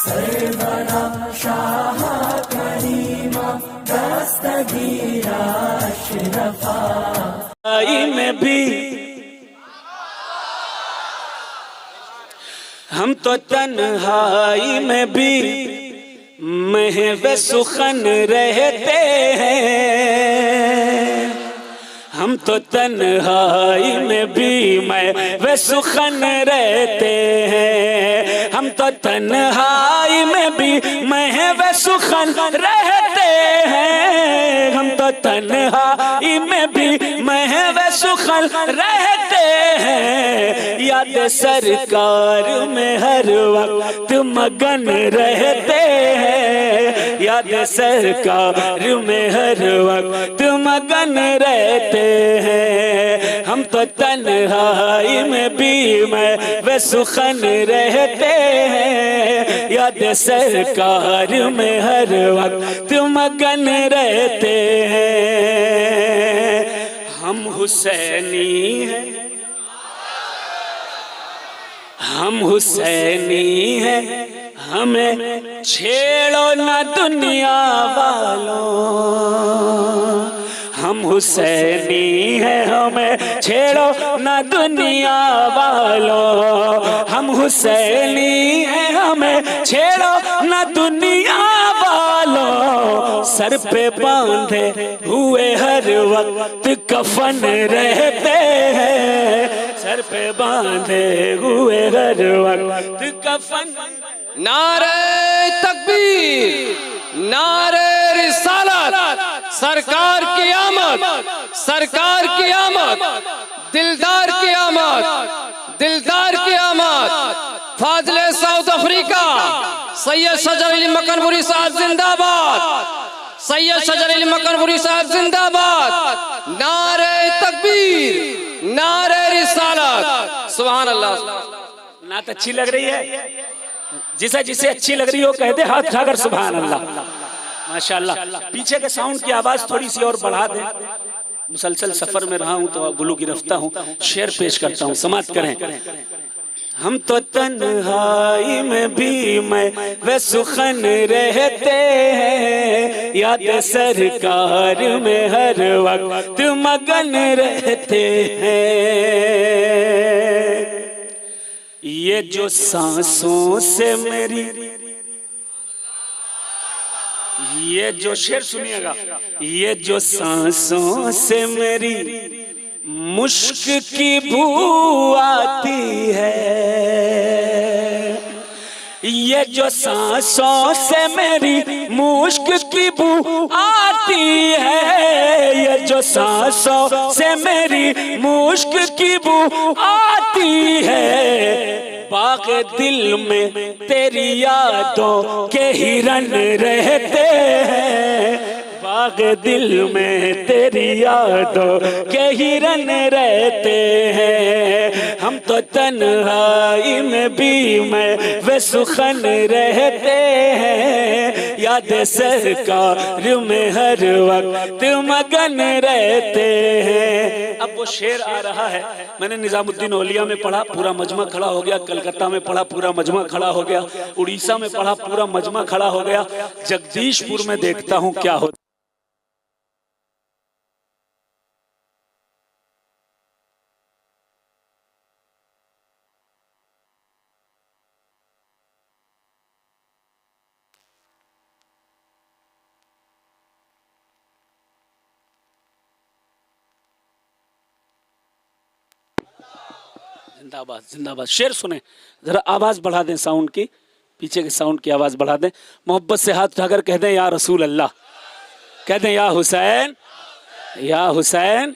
सरवरा शाह करीमा दस्तगीरा अशरफा में भी हम तो तन्हाई में भी महव सुखन रहते हैं। हम तो तन्हाई में भी महव सुखन रहते हैं। हम तो तन्हाई में भी महव सुखन रहते हैं। हम तो तन्हाई में भी महव सुखन रहते हैं। याद सरकार में हर वक्त मगन रहते हैं। याद सरकार में हर वक्त मगन रहते हैं। हम तो तन्हाई में भी महव सुखन रहते हैं। याद सरकार में हर वक्त मगन रहते हैं। हम हुसैनी हैं, हम हुसैनी हैं, हमें छेड़ो ना दुनिया वालों। हम हुसैनी हैं, हमें छेड़ो ना दुनिया वालों। हम हुसैनी हैं, हमें छेड़ो ना दुनिया वालों। सर पे बांधे हुए हर वक्त कफन रहते हैं। सर पे बांधे हुए हर वक्त कफन। नारे तकबीर, नारे रिसालत, सरकार की आमद, सरकार की आमद, दिलदार की आमद, दिलदार की आमद। फाजिले साउथ अफ्रीका सैयद शजर अली मकनपुरी साहब जिंदाबाद, सैयद शजर अली मकनपुरी साहब जिंदाबाद। नारे तकबीर, नारे रिसालत, सुभान अल्लाह। नात अच्छी लग रही है? जिसे जिसे अच्छी लग रही हो कह दे हाथ उठाकर सुभान अल्लाह। माशाअल्लाह। पीछे के साउंड की आवाज थोड़ी सी और बढ़ा दे। मुसलसल सफर में रहा हूं तो गुलू गिरफ्ता हूं। शेर पेश करता हूं, समात करें। हम तो तन्हाई में भी महव सुखन रहते हैं। याद सरकार में हर वक्त मगन रहते हैं। ये जो सांसों से मेरी, ये जो शेर सुनिएगा, ये जो सांसों से मेरी मुश्क की बू आती है। ये जो सांसों से मेरी मुश्क की बू आती है। ये जो सांसों से मेरी मुश्क की बू आती है। बाग दिल में तेरी यादों के हिरन रहते हैं। बाग दिल में तेरी यादों के हिरन रहते हैं। हम तो तन्हाई में भी महव सुखन रहते हैं। याद सरकार में हर वक्त मगन रहते हैं। अब वो शेर आ रहा है। मैंने निजामुद्दीन औलिया में पढ़ा, पूरा मजमा खड़ा हो गया। कलकत्ता में पढ़ा, पूरा मजमा खड़ा हो गया। उड़ीसा में पढ़ा, पूरा मजमा खड़ा हो गया। जगदीशपुर में देखता हूँ क्या होता। जिंदाबाद, जिंदाबाद। शेर सुने, जरा आवाज बढ़ा दें साउंड की, पीछे के साउंड की आवाज बढ़ा दें। मोहब्बत से हाथ उठाकर कह दें या रसूल अल्लाह, कह दें या हुसैन, या हुसैन,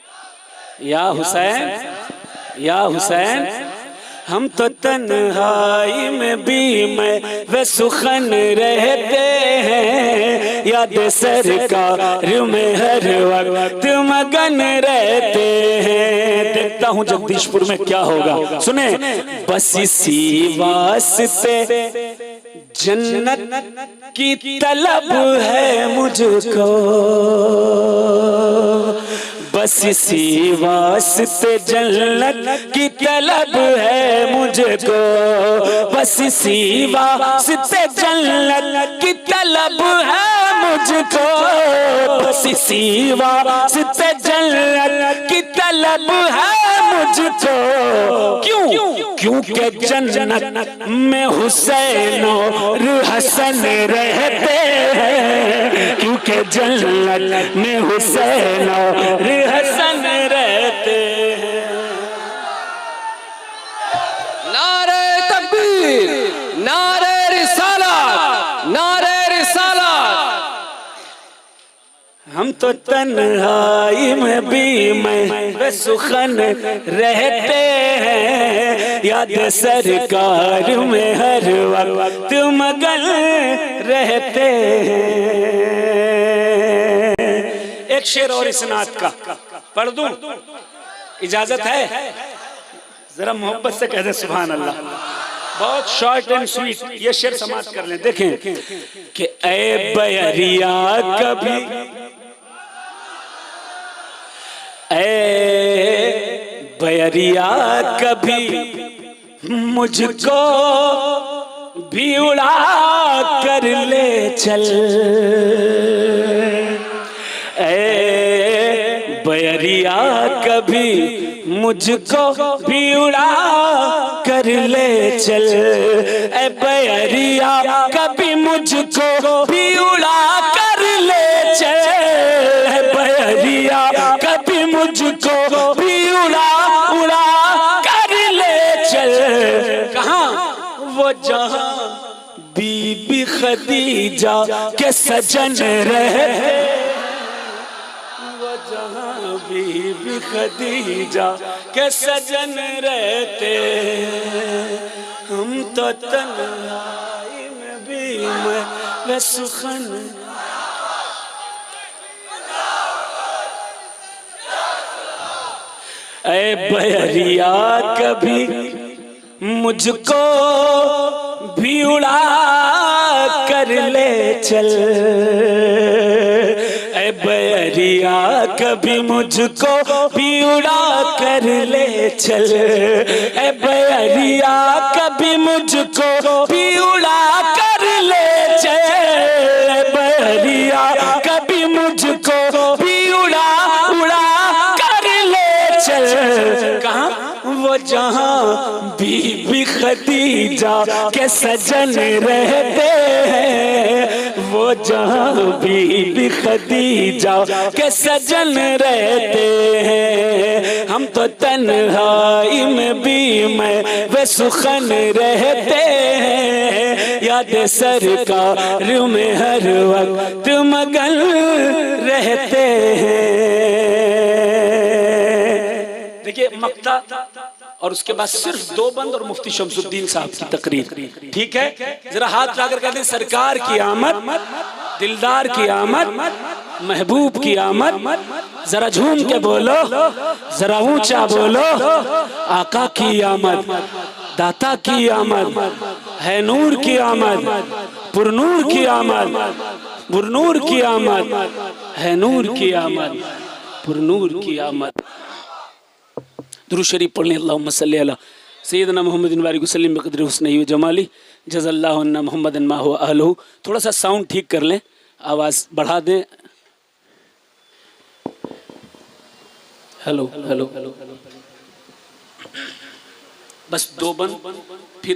या हुसैन, या हुसैन। हम तो तन्हाई में भी महव सुखन रहते हैं। याद सरकार में हर वक्त मगन रहते हैं। देखता हूँ जगदीशपुर में क्या होगा, सुने। बस इसी वास्ते जन्नत की तलब है मुझको। बस इसी वास्ते जन्नत की तलब है मुझको, बस इसी वास्ते जन्नत की तलब है मुझको, बस इसी वास्ते जन्नत की तलब है मुझको। क्यों? क्योंकि जन्नत में हुसैन और हसन रहते हैं, क्योंकि जन्नत में हुसैन और हसन रहते हैं। नारे तकबीर, नारे रिसालत, नारे रिसालत। हम तो तन्हाई में भी मैं सुखन रहते हैं, याद सरकार में हर वक्त मगन रहते हैं। एक शेर और इस नात का पढ़ दूं, इजाजत है? जरा मोहब्बत से कह दे सुभान अल्लाह। बहुत शॉर्ट एंड स्वीट, ये शेर समाप्त कर लें। देखें कि ऐ बयरिया कभी, ऐ बयरिया कभी मुझको भी उड़ा कर ले चल, ऐ बयरिया कभी मुझको भी उड़ा कर ले चल, ऐ बयरिया कभी मुझको भी उड़ा कर ले चल, ऐ बयरिया कभी मुझको भी उड़ा कर ले चल। कहाँ? वो जहाँ बीबी खदीजा के सजन रहे, वो जहाँ बीबी खदीजा के सजन रहते, हम तो तन्हाई में भी मैं सुखन। ऐ बयरिया कभी मुझको भी उड़ा कर ले चल, ऐ बयरिया कभी मुझको भी उड़ा कर ले चल, ऐ बयरिया कभी मुझको भी उड़ा कर ले चल, ऐ बयरिया कभी मुझको भी उड़ा कर ले चल। कहाँ? वो जहाँ बीबी खदीजा के सजन रहते हैं, वो जहाँ बीबी खदीजा के सजन रहते हैं, हम तो तन्हाई में भी मैं सुखन रहते हैं, याद सरकार में हर वक्त मगन रहते हैं। देखिए मक्ता और उसके बाद सिर्फ दो बंद और मुफ्ती शमसुद्दीन साहब की तकरीर। ठीक है, जरा हाथ लाकर कहते हैं सरकार की आमद, दिलदार की आमद, महबूब की आमद। जरा झूम के बोलो, जरा ऊंचा बोलो, आका की आमद, दाता की आमद, है नूर की आमद, पुरनूर की आमद, पुरनूर की आमद, है नूर की आमद, पुरनूर की आमद। दुरूद शरीफ पढ़ लें। अल्लाहुम्मा सल्ली अला सय्यदना मुहम्मदिन व आलिहि वसल्लम बिक़द्रि हुस्निही व जमाली जज़ल्लाहु अन्ना मुहम्मदन मा हुवा अहलुहु। थोड़ा सा साउंड ठीक कर लें, आवाज़ बढ़ा दें। Hello hello hello. बस दो बंद, फिर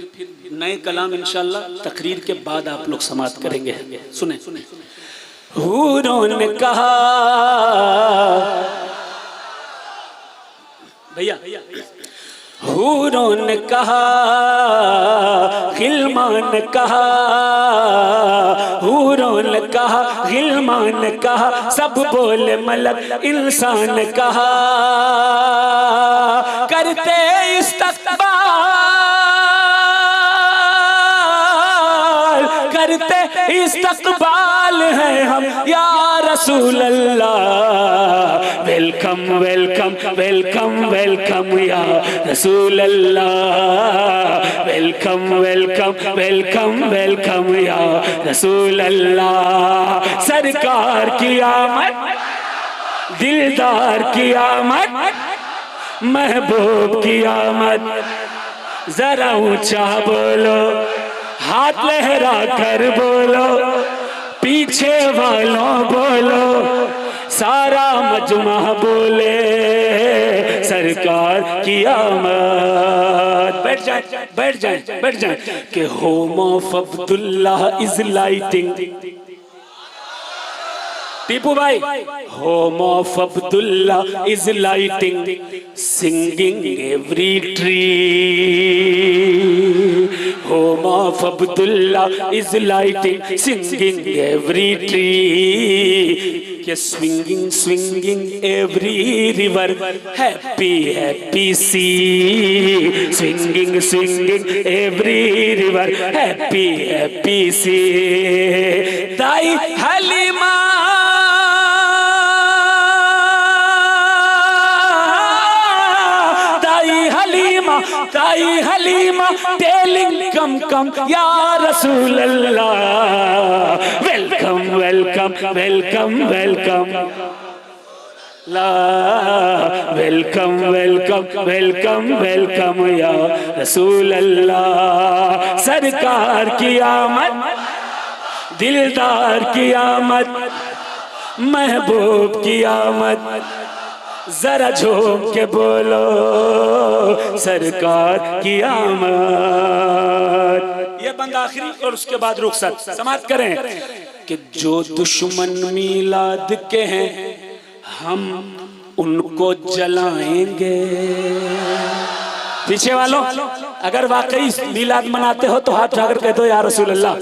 नए कलाम इंशाअल्लाह तकरीर के बाद आप लोग समाप्त करेंगे। सुने। हूरों ने कहा, भैया हूरों ने कहा, गिलमान ने कहा, हूरों ने कहा, गिलमान ने कहा, सब बोले मलक इंसान ने कहा, करते इस्तक़बाल, करते इस्तक़बाल है हम या रसूल Allah. Welcome welcome welcome welcome या रसूल Allah, welcome welcome welcome welcome या रसूल अल्लाह। सरकार की आमद, दिलदार की आमद, महबूब की आमद। जरा ऊंचा बोलो, हाथ लहरा कर बोलो, पीछे वालों बोलो, सारा मजमा बोले सरकार की आमद। बैठ जाए, बैठ जाए, बैठ जाए। कि home of Abdullah is lighting. Tipu भाई, home of Abdullah is lighting, singing every tree. Home of Abdullah is lighting, singing every tree. के swinging swinging every river, happy happy sea. Swinging swinging every river, happy happy sea. दाई हलीमा ताई Halima telling come come या रसूल Allah. Welcome welcome welcome welcome ला, welcome welcome welcome welcome या रसूल अल्लाह। सरकार की आमद, दिलदार की आमद, महबूब की आमद। जरा झूम के बोलो सरकार की आमद। ये बंदा आखिरी और उसके बाद रुखसत समाप्त करें। कि जो दुश्मन मीलाद के हैं हम उनको जलाएंगे। पीछे वालों, अगर वाकई मीलाद मनाते हो तो हाथ उठाकर कह दो या रसूल अल्लाह।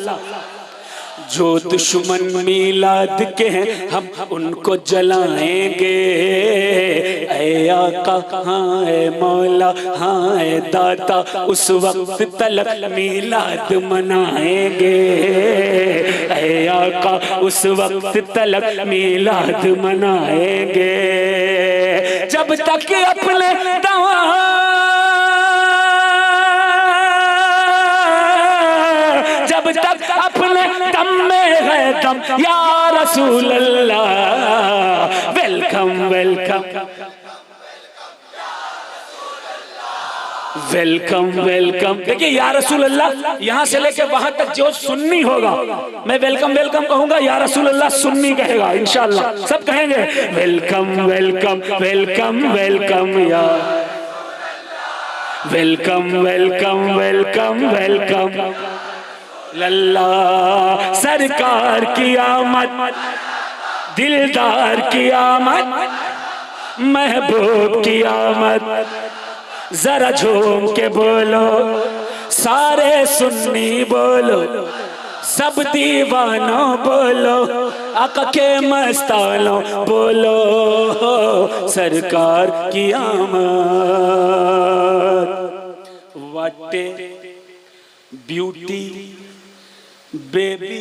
जो दुश्मन मीलाद के हैं हम उनको जलाएंगे। ऐ आका हाँ ऐ मौला हाँ ऐ दाता, उस वक्त तलक मीलाद मनाएंगे। ऐ आका उस वक्त तलक मीलाद मनाएंगे। जब तक अपने दवा तक अपने दम में है दम या रसूल Allah. Welcome welcome welcome welcome. देखिए या रसूल अल्लाह यहां से लेके वहां तक जो सुन्नी होगा मैं वेलकम वेलकम कहूंगा, या रसूल अल्लाह सुन्नी कहेगा इंशाअल्लाह। सब कहेंगे वेलकम वेलकम वेलकम वेलकम या वेलकम वेलकम वेलकम वेलकम लल्ला। सरकार की आमद, दिलदार की आमद, महबूब की आमद। जरा झूम के बोलो, सारे सुन्नी बोलो, सब दीवानों बोलो, आका के मस्तानों बोलो सरकार की आमद। What A beauty baby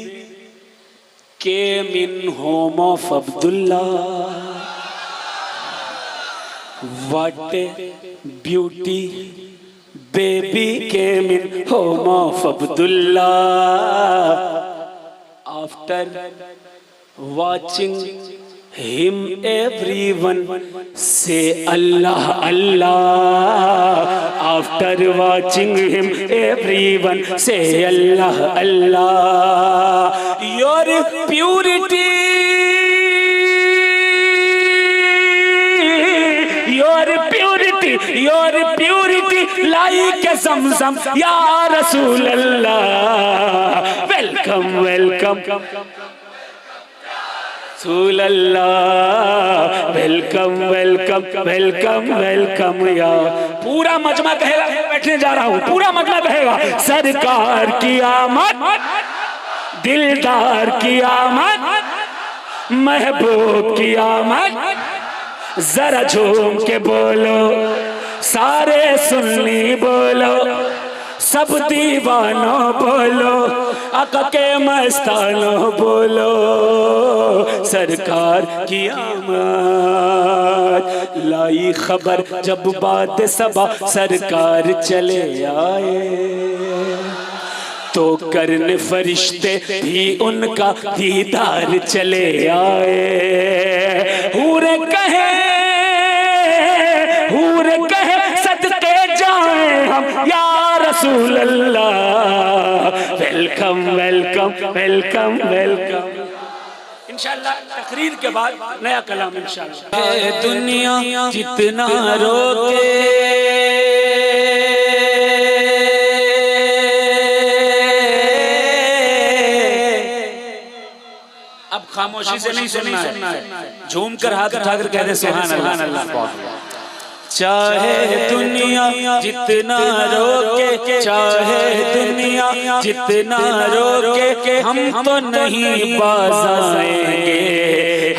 came in home of Abdullah. What a beauty baby came in home of Abdullah. After watching him everyone say Allah Allah. After watching him everyone say Allah Allah. Your purity, your purity, your purity like a Zamzam ya Rasul Allah. Welcome welcome रसूल Allah. Welcome welcome welcome welcome या। पूरा मजमा कहेगा, बैठने जा रहा हूँ, पूरा मजमा कहेगा सरकार की आमद, दिलदार की आमद, महबूब की आमद। जरा झूम के बोलो, सारे सुन्नी बोलो, सब दीवानों बोलो, आका के मस्तानों बोलो सरकार की आमद। लाई खबर जब बात सबा सरकार चले आए। तो करने फरिश्ते भी उनका दीदार चले आए। हूर कहे सदके जाए हम या रसूल Allah. Welcome welcome welcome welcome. इंशाअल्लाह तकरीर के बाद नया कलाम इंशाअल्लाह। दुनिया जितना रोके अब खामोशी से नहीं सुनना है, झूम कर हाथ उठाकर कह दे सुभान अल्लाह। चाहे दुनिया जितना रोके, चाहे दुनिया जितना रोके, हम तो नहीं बाज आएंगे,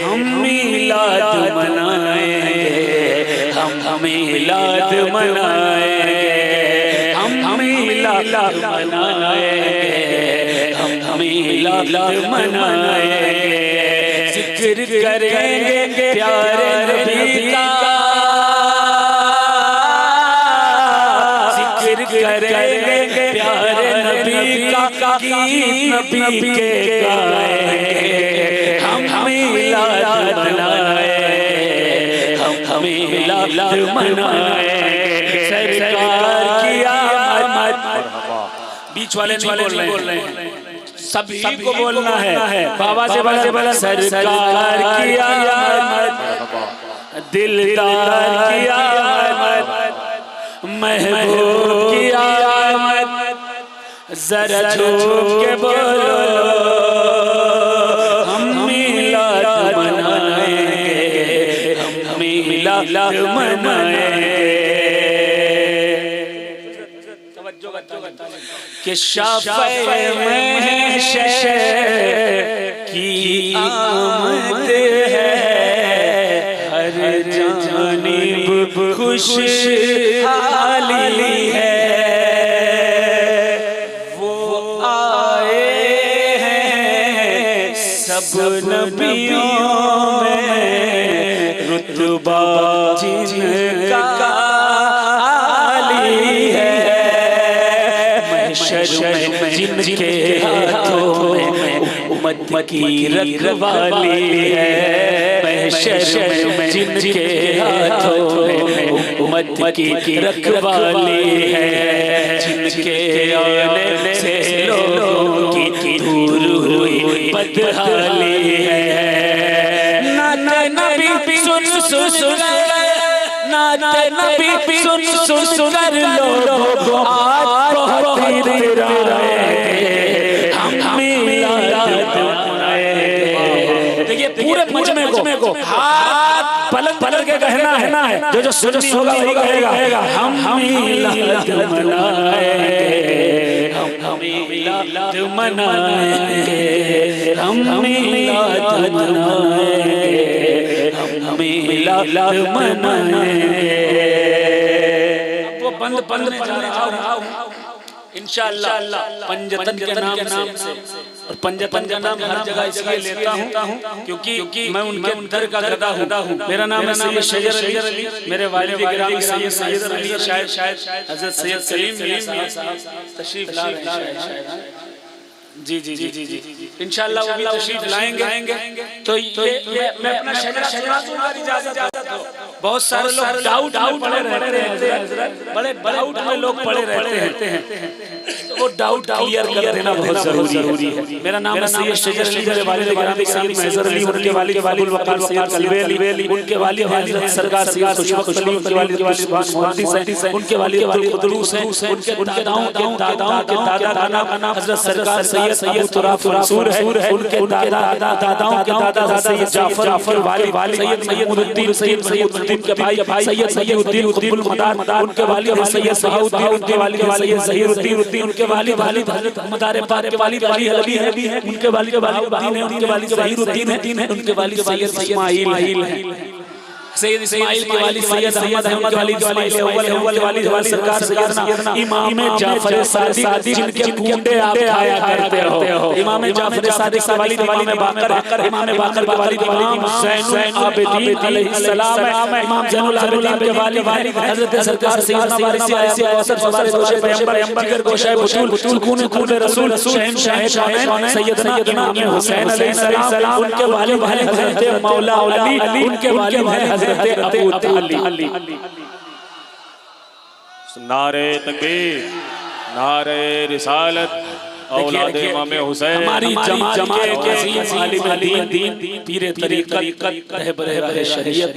हम मिलाद मनाएंगे, हम मिलाद मनाएंगे, हम मिलाद मनाएंगे, हम मिलाद मनाएंगे। जिक्र करेंगे प्यारे नबी का, करेंगे प्यारे नबी का गीत नबी के गाएंगे, हम मिलाद मनाएंगे, हम मिलाद मनाएंगे। सरकार की आमद, बीच वाले नहीं बोल रहे हैं, सभी को बोलना है। बाबा से बोला सरकार की आमद, दिलदार की आमद, महबूब की आमद, जरा झूम के बोलो, हम मिलाद मनाएंगे, हम मिलाद मनाएंगे। कि शाफ़े महशर की आमद है, हर जानिब खुशहाली है। वो आए हैं सब नबियों में, रुतबा जिनका आली है। महशर में जिनके हाथों में उम्मत की रखवाली है, महशर में जिनके हाथों में उम्मत की रखवाली है, जिनके आने से लोगों की दूर हुई बदहाली है। नाते नबी सुन नाते नबी सुन कर लोगों आज बहुत इतराएंगे, हम मिलाद मनाएंगे। देखिए पूरे मजमे को हाथ पलक के कहना है, जो सुन्नी होगा वही कहेगा, हम मिलाद मनाएंगे, हम मिलाद मनाएंगे, हम मिलाद मनाएंगे, हम मिलाद मनाएंगे। वो बंद इंशाअल्लाह पंजतन के नाम से, और पंजतन का नाम हर जगह इसलिए लेता हूँ क्योंकि मैं उनके दर का गदा हूँ। मेरा नाम है सैयद शेजर अली, मेरे वालिद गिरामी सैयद शेजर अली, शायद हज़रत सैयद सलीम साहब तशरीफ ला रहे हैं। जी इंशाअल्लाह वो भी तशरीफ लाएंगे। तो मैं अपना शहर इजाजत दो। बहुत सारे लोग डाउट में पड़े रहते हैं, बड़े डाउट में लोग पड़े रहते हैं, वो डाउट क्लियर कर देना बहुत जरूरी है। मेरा नाम है सैयद शेजर अली, मेरे वालिद गिरामी सैयद शेजर अली, उनके वालिद वक़ार सैयद कल्बे अली, उनके वालिद हज़रत सरकार सैयद खुशबख्श अली, उनके वालिद मोहम्मदी हैं, उनके वालिद कुदरूस हैं, उनके दादाओं के दादा हज़रत सरकार सैयद तुराफ मंसूर है, उनके दादाओं के दादा सैयद जाफर वाली सैयद महमूदुद्दीन सैयद के भाई सैयद सैयदुद्दीन कुतुबुल मदार, उनके वालिद सैयद बहाउद्दीन, उनके वालिद सैयद ज़हीरुद्दीन, उनके वालिद हज़रत मदार पाक के वालिद अली है, उनके वालिद बहाउद्दीन है, उनके वालिद ज़हीरुद्दीन है, उनके वालिद सैयद इस्माइल है। सैयद इस्माइल के वालिद सैयद अहमद अहमद वालिद अव्वल वालिद सरकार सैयदना इमाम जाफर सादिक जिनके कुंडे आप खाया करते हो। इमाम जाफर सादिक के वालिद इमाम बाकर के वालिद इमाम ज़ैनुल आबिदीन अलैहिस्सलाम, इमाम ज़ैनुल आबिदीन के वालिद हज़रत सरकार सैयदना वारिस आयत कौसर सवार गोशे पैगंबर जिगर गोशे बतूल सुकून खून रसूल शहंशाह कौनैन सैयदना इमाम हुसैन अलैहिस्सलाम, उनके वालिद हैं हज़रत मौला अली, उनके वालिद हैं हज़रत अबू तालिब। नारे तकबीर, नारे रिसालत, औलाद इमाम हुसैन। हमारी जमात के अजीम आलिम दीन पीर तरीक़त रहबर शरीयत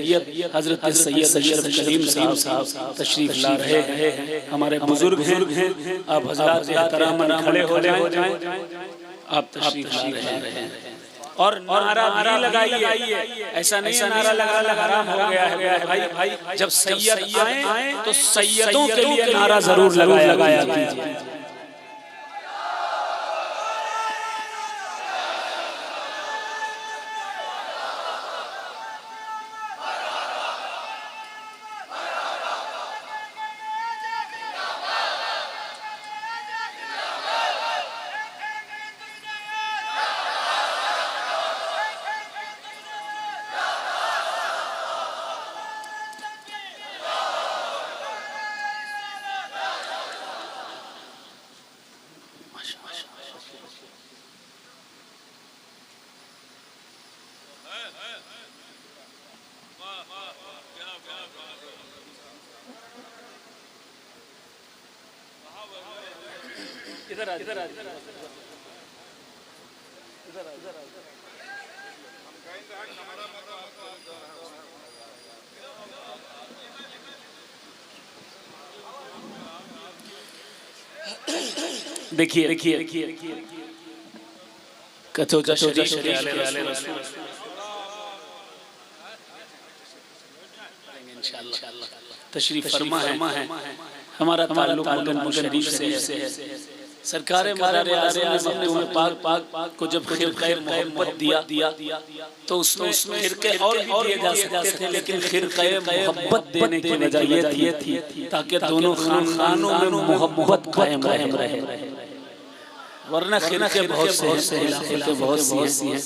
हज़रत सैयद अशरफ करीम साहब तशरीफ ला रहे हैं। हमारे बुजुर्ग हैं, आप हज़रात एहतरामन खड़े हो जाएं, आप तशरीफ ला रहे हैं। और नारा भी लगाइए, ऐसा नहीं नारा लगा हराम हो गया है भाई। जब सैयद आए तो सैयदों के लिए नारा जरूर लगाया कीजिए। देखिए कथो तशरीफ फरमा है। हमारा ताल्लुक मदन शरीफ से है। सरकार मदार आज़म ने हमें पाक को जब खिरक़े मोहब्बत दिया तो उसमें खिरक़े और दिए जा सकते थे, लेकिन खिरक़े मोहब्बत देने की वजह ये थी ताकि दोनों खानदानों में मोहब्बत कायम रहे, वरना खिरक़े बहुत से खिलाफतें बहुत सी हैं।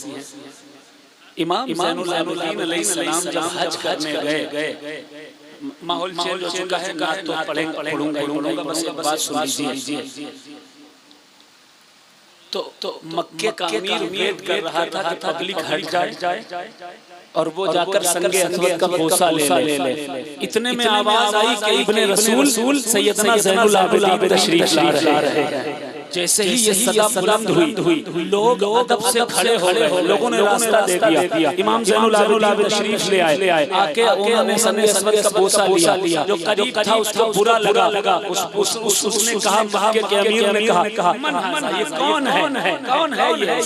इमाम ज़ैनुल आबिदीन अलैहिस्सलाम जब हज करने गए, माहौल चेंज हो चुका है, ना तो पढ़ूंगा बस एक बात सुन लीजिए। तो मक्के का अमीर वेट कर रहा था कि पब्लिक हट जाए और वो जाकर संगे असवद का बोसा ले। इतने में आवाज आई कि इब्ने रसूल सैयदना ज़ैनुल आबिदीन तशरीफ ला रहे हैं। जैसे ही ये सदा बुलंद हुई लोग अदब से खड़े हो गए, लोगों ने रास्ता दे दिया। इमाम ज़ैनुल आबिदीन तशरीफ ले आए, आके उन्होंने संगे असवद का बोसा लिया। जो करीब था उसको बुरा लगा। उसने कहा कि अमीर ने कहा ये कौन है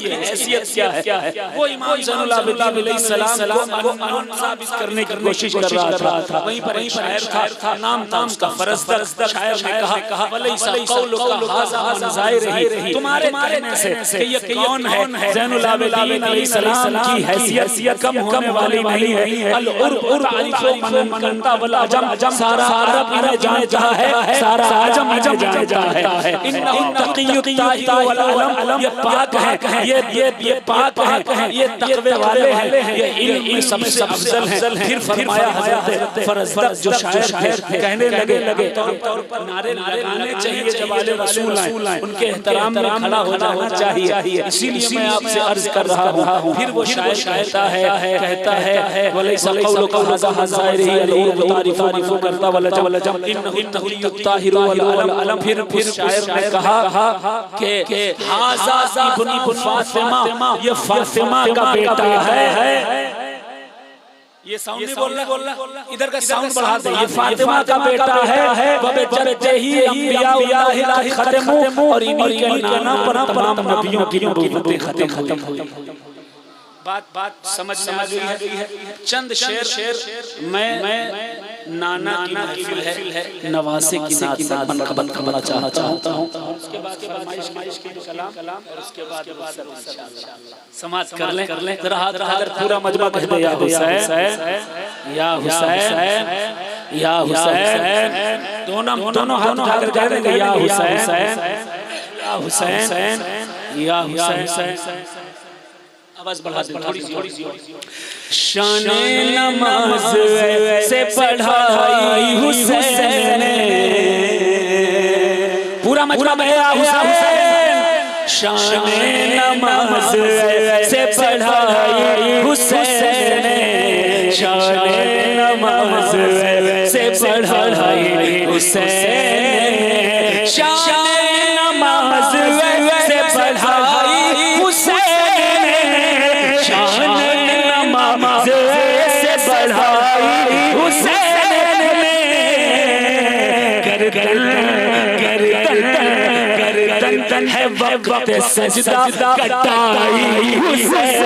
ये हैसियत क्या है? वो इमाम ज़ैनुल आबिदीन अलैहिस्सलाम को साबित करने की कोशिश कर रहा था। वहीं पर शायर था, नाम था उसका फरज़दर। शायर ने कहा वलैसा कौलुका हाज़ा मनज़ाइर रही, तुम्हारे कहने से कि ये कौन है? ज़ैनुल आबिदीन अलैहिस्सलाम की हैसियत कम होने वाली नहीं है। अल उर्ब तारिफ़ो मन करता वल अजम, सारा अरब इन्हें जानता है, सारा अजम इन्हें जानता है। इन्नहु तक़ियुत ताहिर वल अलम, ये पाक है, ये पाक है, ये तक़वे वाले हैं, ये इल्म में सबसे अफजल हैं। फिर फरमाया हज़रत फरज़दर जो शायर थे, कहने लगे तौर पर नारे लगाने चाहिए जब आले रसूल आए, उनके एहतराम में खड़ा होना चाहिए। इसीलिए मैं आपसे अर्ज कर रहा हूँ। फिर वो शायर कहता है वलैसा कौलुका हाज़ा मनज़ाइर अल उर्ब तारिफ़ो करता वल अजम इन्नहु ताहिर वल अलम। फिर शायर ने कहा कि हाज़ा इब्न फातिमा, ये फातिमा का बेटा है। ये साउंड नहीं बोल रहा, इधर का साउंड बढ़ा दे। ये फातिमा का बेटा है, बबेचते ही अंबिया खत्म, और इन्हीं के नाम पर तमाम नबियों की नबूवतें खत्म हुई। बात समझ में आ गई है। चंद शेर मैं नाना की महफिल है, नवासे की नात बनना चाहता हूँ। उसके बाद फरमाइश के कलाम और उसके बाद समाज कर लें जरा हाथ अगर पूरा मजमा कह दे या हुसैन या हुसैन या हुसैन, दोनों हाथ उठाकर कह देंगे या हुसैन या हुसैन या हुसैन। आवाज बढ़ा दे थोड़ी सी। शान नमाज से पढ़ाई हुसैन ने, पूरा मजमा में या हुसैन। शान नमाज से पढ़ाई हुसैन ने, शान नमाज से पढ़ाई हुसैन, शान नमाज से पढ़ाई हुसैन, शान नमाज से पढ़ाई हुसैन ने, गर्दन है वक्त सजदा कटाई हुसैन,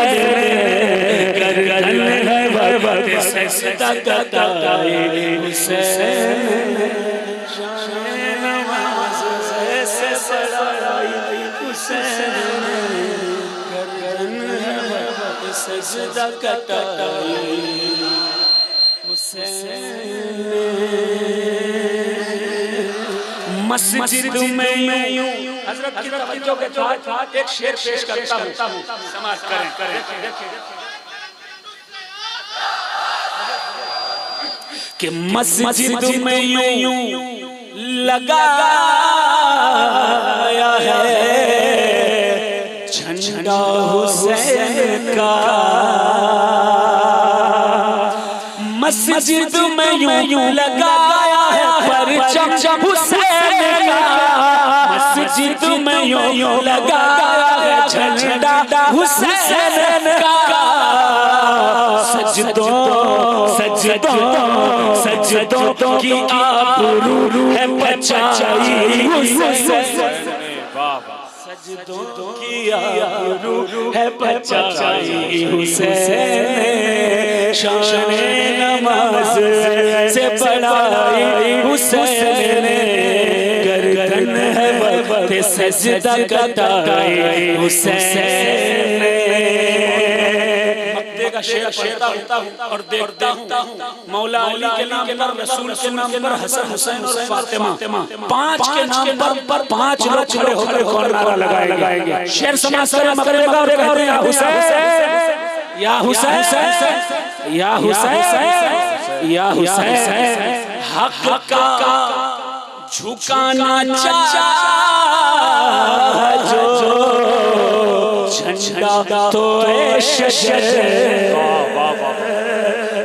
गर्दन है वक्त सजदा कटाई हुसैन, शान नमाज से पढ़ाई हुसैन, गर्दन है वक्त सजदा कटाई हुसैन। मस्जिद में यूं हजरत की तवज्जो के साथ एक शेर पेश करता हूँ, समाज करें। कि मस्जिद में यूं लगाया है झंडा हुसैन का, मस्जिद में यूं लगाया है परचम हुसैन का, मस्जिद में यूं लगाया है झंडा हुसैन का, सजदों की आबरू है बचाई हुसैन, सजदों की आबरू है बचाई हुसैन, शान नमाज से पढ़ाई हुसैन, गर्दन है वक्त सजदा कटाई हुसैन। का शेर पढ़ता हूँ और देखता हूँ मौला अली के नाम पर, रसूल के नाम पर, हसन हुसैन और फातिमा, पांच के नाम पर पांच लोग खड़े होकर कौन नारा लगाएंगे। शेर समाज से मकरेगा और या हुसैन या हुसैन या हुसैन या हुसैन, हक का झुकाना चाहा जो झंडा तो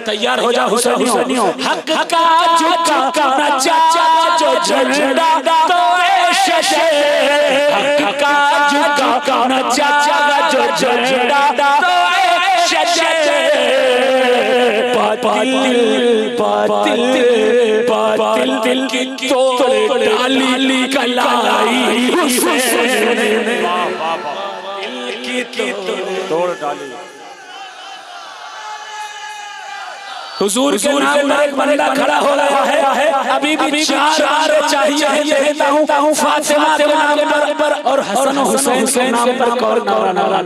तैयार हो जा हुसैनियों, हक का झुकाना चाहा जो झंडा तो हक का झुकाना चाहा जो झंडा तो बातिल की तोड़ डाली कलाई हुसैन, तोड़ डाली। हुजूर के नाम पर एक बंदा खड़ा हो रहा है, अभी भी चार नारे चाहिए कहता हूँ, फातिमा के नाम पर और हसन हुसैन के नाम पर कौन नारा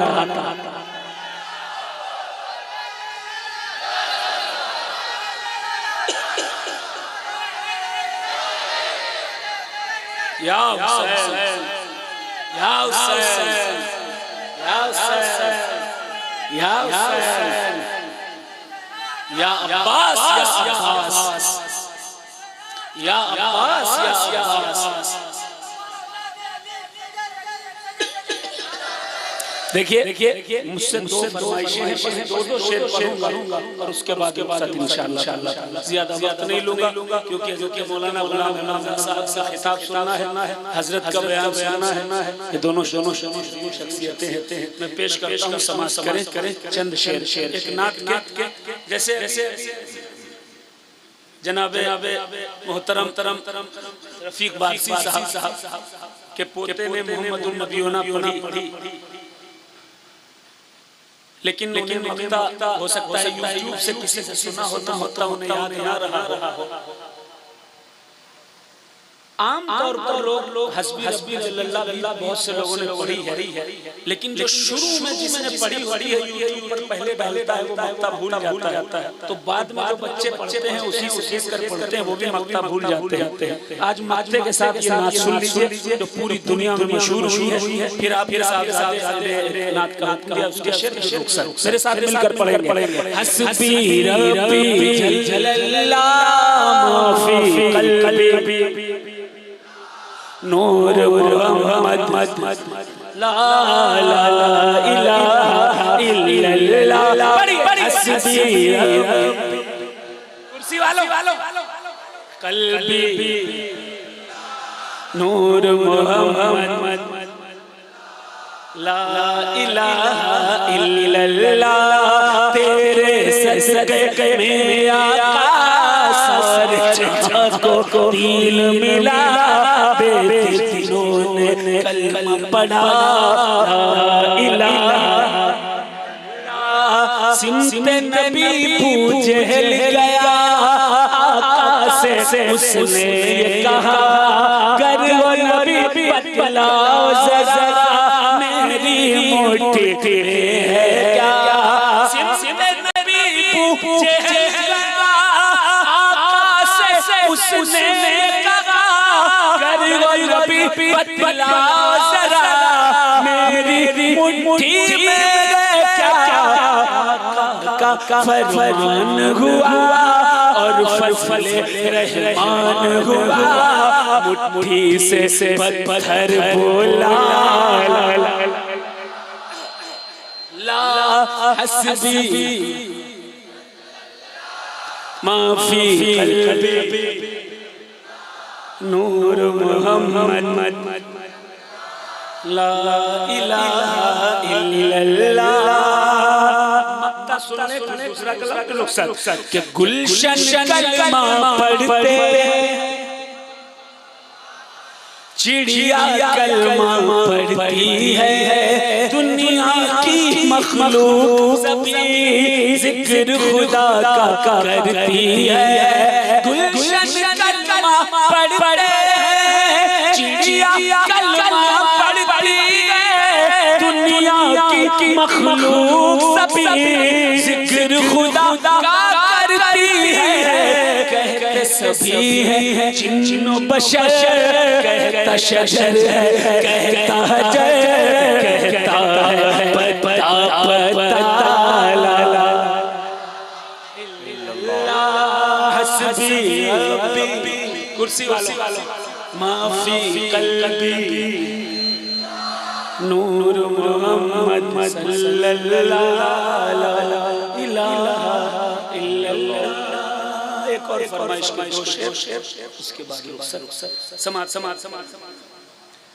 या हुसैन या हुसैन या हुसैन या हुसैन या अब्बास या अब्बास या अब्बास या अब्बास। देखिए मुझसे दो फरमाइशें हैं, दो शेर पढ़ूंगा और उसके बाद इंशाअल्लाह ज्यादा वक्त नहीं लूंगा, क्योंकि हज़रत मौलाना गुलाम अहमद साहब से खिताब सुनना है, हजरत का बयान सुनना है, ये दोनों शख्सियतें हैं। मैं पेश करता हूँ, समाज करें चंद शेर। एक नात के जैसे जनाबे मोहतरम रफीक बारसी साहब के पोते ने मोहम्मदुन नबीना पढ़ी, लेकिन मक्ता हो सकता है यूट्यूब से किसी से सुना हो तो मक्ता उन्हें याद ना रहा हो। आम तौर पर लोग हस्बी जल्लल्लाह बिल्लाह बहुत से लोगों ने पढ़ी है, लेकिन जो शुरू में जिसने पढ़ी होती है यूट्यूब पर पहले डालता है वो मक्ता भूल जाता है, तो बाद में जो बच्चे पढ़ते हैं उसी से सीख कर पढ़ते हैं, वो भी मक्ता भूल जाते हैं। आज मक्ते के साथ ये नात सुन लीजिए जो पूरी दुनिया में मशहूर हुई है। फिर आप आगे नात का हुक्म दिया, उसके शेर मेरे साथ मिलकर पढ़ेंगे। हस्बी रब्बी जल्लल्लाह माफी कल्बी नूर मोहम्मद ला इलाहा इल्लल्लाह। हस्बी रब्बी कुर्सी वालों कल्बी नूर मोहम्मद ला इलाहा इल्लल्लाह। तेरे सदके में आका सारे को दिल मिला, बेदिलों ने कलमा पढ़ा ला इलाहा। सिमते नबी पूजे गया आका से, उसने ये कहा गर वो नबी बतलाओ जरा मेरी मोटी है क्या। सिमते नबी पूजे गया आका से, उसने कहा गर वो नबी बतलाओ जरा मेरी मुट्ठी में का फरमान हुआ और फजले रहमान हुआ। मुट्ठी से पत्थर बोला ला हस्बी माफी कल्बी नूर मोहम्मद ला इलाहा इल्लल्लाह। सुनने का दूसरा कलम कि गुलशन कलमा पढ़ते चिड़िया कलमा पढ़ती है, दुनिया की मखलूक सभी जिक्र खुदा का करती है। गुलशन कलमा पढ़ते चिड़िया कलमा पढ़ती है, दुनिया की मखलूक सभी जिक्र खुदा का करती है। कहते सभी है जिन्नो बशर, कहता शजर है, कहता हजर, कहता है पता ला हस्बी रब्बी कुर्सी वालों माफी कल्बी नूर मोहम्मद सल्लल्लाहु इलाहा इल्लल्लाह। एक और फरमाइश की दो शेर, उसके बाद रुखसत समाज।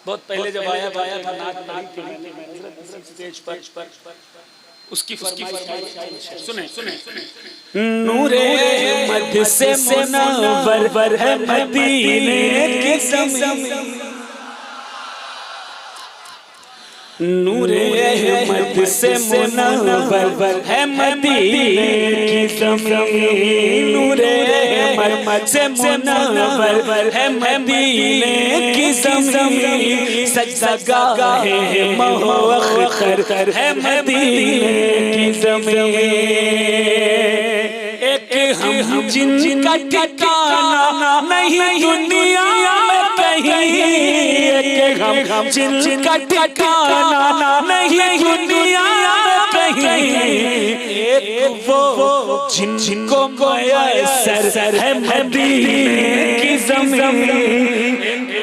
बहुत पहले जब आया था नात पढ़ी स्टेज पर, उसकी फरमाइश सुने। नूरे मद से मुनव्वर है मदीने की ज़मीन, नूरे अहमद से मुनव्वर है मदीने की ज़मीन। नूरे अहमद से मुनव्वर है मदीने की ज़मीन। सजदा है महो अख्तर है मदीने की ज़मीन। एक हम जिनका ठिकाना नहीं दुनिया में कहीं, एक हम जिनका ठिकाना नहीं दुनिया में कहीं। एक वो जिनको मयस्सर है मदीने की ज़मीन,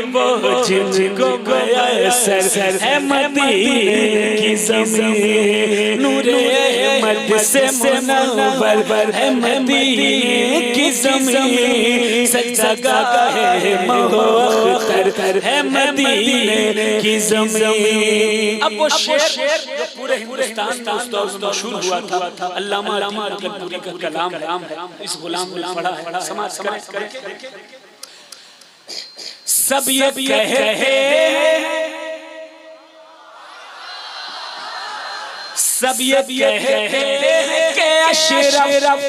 वो जिनको मयस्सर है मदीने की ज़मीन। नूरे अहमद से मुनव्वर है मदीने की ज़मीन। सजदा है महो अख्तर है मदीने की ज़मीन। अब वो शेर जो पूरे हिंदुस्तान में उस दौर में मशहूर हुआ था, अल्लामा अकबरी का कलाम है, इस गुलाम ने पढ़ा है। समाज करें सब ये कहे सब ये कहते हैं कि अशरफ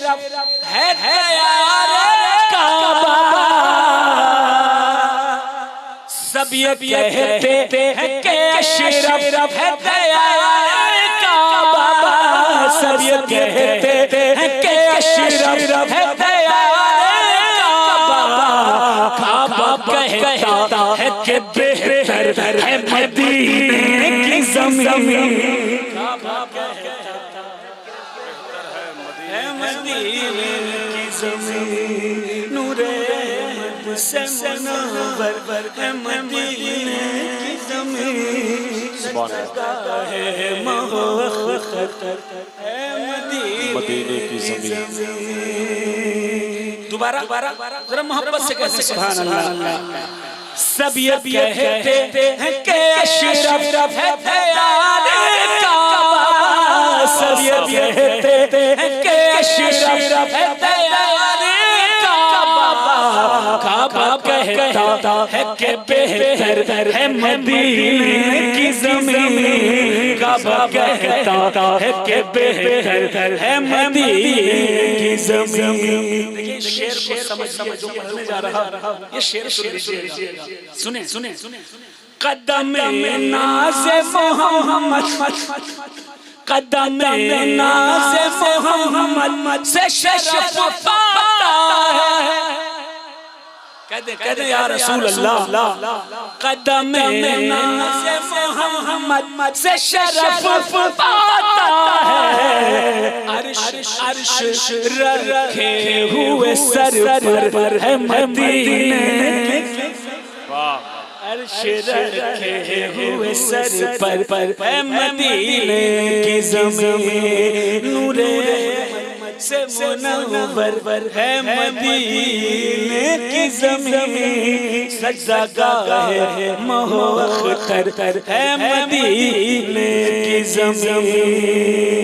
है यार काबा, सब ये कहते हैं कि अशरफ है यार काबा, सब ये कहते हैं कि अशरफ है यार काबा, काबा कहता है कि बेहतर है मदीने की ज़मीन, मदीने की ज़मीन, नूरे अहमद से मुनव्वर है मदीने की ज़मीन, सजदा है मौखर है मदीने की ज़मीन। दोबारा जरा मोहब्बत से कहते सुभान अल्लाह। सब ये कहते हैं कि अशरफ है यार काबा, सब ये कहते हैं कि अशरफ है यार काबा, काबा कहता है कि बेहतर है मदीने की ज़मीन, काबा कहता है कि बेहतर है मदीने की ज़मीन। देखिए शेर को समझ जो पढ़ने जा रहा ये शेर सुने कदम नाज़े मोहम्मद, कदम नाज़े मोहम्मद से शरफ पाता है, कहते या रसूल अल्लाह, कदम नाज़े मोहम्मद से शरफ पाता है, अर्श रखे हुए सर पर है मदीने, अर्श रखे हुए सर पर है मदीने की ज़मीन, नूरे से मुनव्वर है मदीने की ज़मीन, सजदा है मौखर है मदीने की ज़मीन।